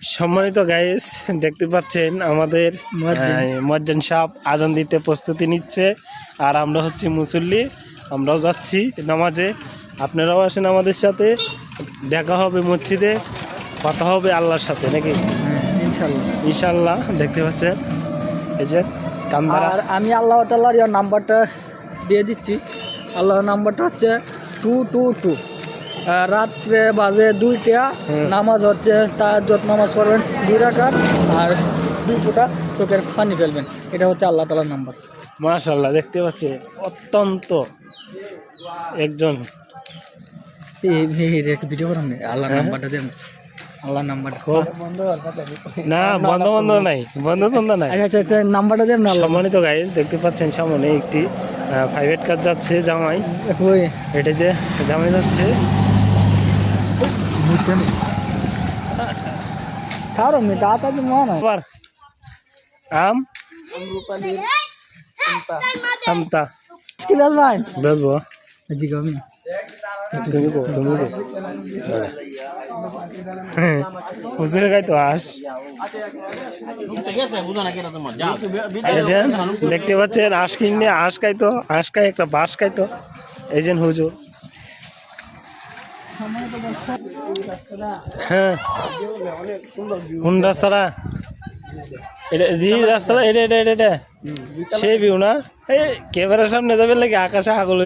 সম্মানিত গাইস, দেখতে পাচ্ছেন আমাদের মুয়াজ্জিন সাহেব আজান দিতে প্রস্তুতি নিচ্ছে। আর আমরা হচ্ছে মুসল্লি, আমরাও যাচ্ছি নামাজে। আপনারাও আসেন আমাদের সাথে, দেখা হবে মসজিদে, কথা হবে আল্লাহর সাথে, নাকি? ইনশাল্লাহ ইনশাল্লাহ। দেখতে পাচ্ছেন এই যে কান্দারা। আর আমি আল্লাহ তাআলার নাম্বারটা দিয়ে দিচ্ছি। আল্লাহর নাম্বারটা হচ্ছে 222। রাত্রে বাজে 2টা। নামাজ হচ্ছে তাহাজ্জুদ নামাজ পড়বেন 2 রাকাত আর 2 ফোঁটা চোখের পানি ফেলবেন। এটা হচ্ছে আল্লাহ তাআলার নাম্বার। মাশাআল্লাহ, দেখতে পাচ্ছেন অত্যন্ত একজন এই ভিডিও করাম না, আল্লাহর নাম্বারটা দেন। আল্লাহর নাম্বারটা বন্ধ না, বন্ধ নাই, বন্ধ নাই। আচ্ছা নাম্বারটা দেন না। সম্মানিত গাইস, দেখতে পাচ্ছেন সামনে একটি প্রাইভেট কার যাচ্ছে জামাই। ওই এটাতে জামাই যাচ্ছে। ছাড়ো মি তাড়াতাড়ি মনে আবার আম আমতা কি বেল ভাই বেচবো। জি আমি তুমি বুঝতে গাই তো আস। দেখতে পাচ্ছেন আঁশ কিনে আঁশ খাইতো, আঁশ খাই একটা বাঁশ খাইতো। এই যে হুজুর, হ্যাঁ কোন রাস্তাটা? এটা রাস্তাটা, এটা সেই ভিউ না? এই ক্যামেরার সামনে যাবে লাগে আকাশে আগল।